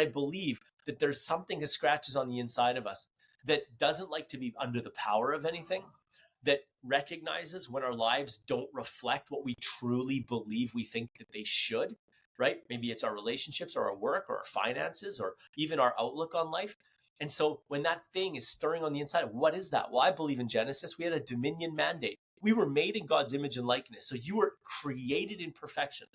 I believe that there's something that scratches on the inside of us that doesn't like to be under the power of anything, that recognizes when our lives don't reflect what we truly believe we think that they should, right? Maybe it's our relationships or our work or our finances or even our outlook on life. And so when that thing is stirring on the inside, what is that? Well, I believe in Genesis, we had a dominion mandate. We were made in God's image and likeness. So you were created in perfection.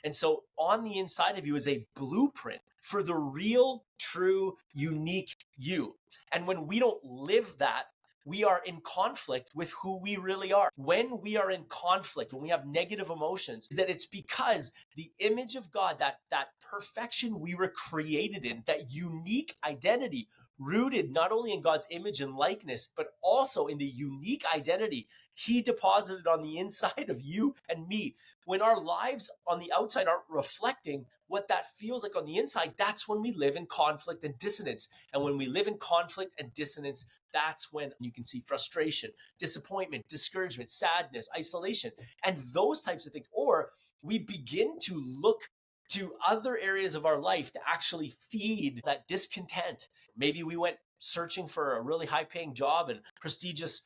And so on the inside of you is a blueprint for the real, true, unique you. And when we don't live that, we are in conflict with who we really are. When we are in conflict, when we have negative emotions, is that it's because the image of God, that perfection we were created in, that unique identity rooted not only in God's image and likeness, but also in the unique identity he deposited on the inside of you and me. When our lives on the outside aren't reflecting what that feels like on the inside, that's when we live in conflict and dissonance. And when we live in conflict and dissonance, that's when you can see frustration, disappointment, discouragement, sadness, isolation, and those types of things. Or we begin to look to other areas of our life to actually feed that discontent. Maybe we went searching for a really high paying job and prestigious,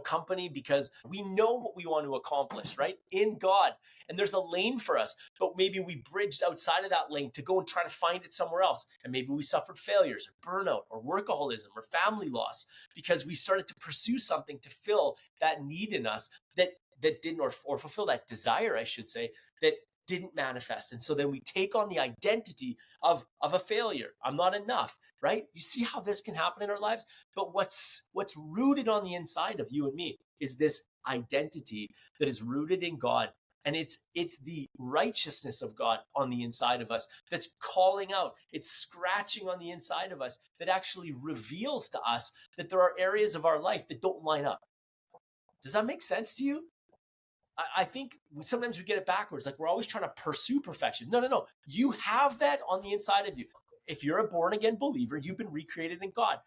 company because we know what we want to accomplish, right? In God. And there's a lane for us, but maybe we bridged outside of that lane to go and try to find it somewhere else. And maybe we suffered failures or burnout or workaholism or family loss because we started to pursue something to fill that need in us that didn't, or fulfill that desire, I should say, that didn't manifest. And so then we take on the identity of a failure. I'm not enough, right? You see how this can happen in our lives? But what's rooted on the inside of you and me is this identity that is rooted in God. And it's the righteousness of God on the inside of us that's calling out. It's scratching on the inside of us that actually reveals to us that there are areas of our life that don't line up. Does that make sense to you? I think sometimes we get it backwards. Like we're always trying to pursue perfection. No. You have that on the inside of you. If you're a born again believer, you've been recreated in God.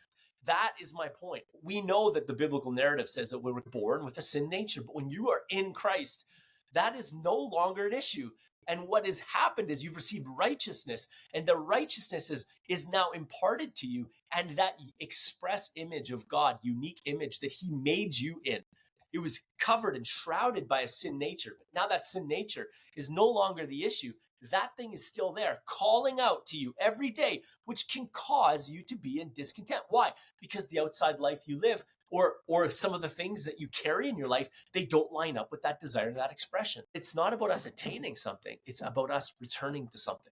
That is my point. We know that the biblical narrative says that we were born with a sin nature, but when you are in Christ, that is no longer an issue. And what has happened is you've received righteousness, and the righteousness is now imparted to you, and that express image of God, unique image that he made you in. It was covered and shrouded by a sin nature. But now that sin nature is no longer the issue. That thing is still there, calling out to you every day, which can cause you to be in discontent. Why? Because the outside life you live, or some of the things that you carry in your life, they don't line up with that desire, that expression. It's not about us attaining something. It's about us returning to something.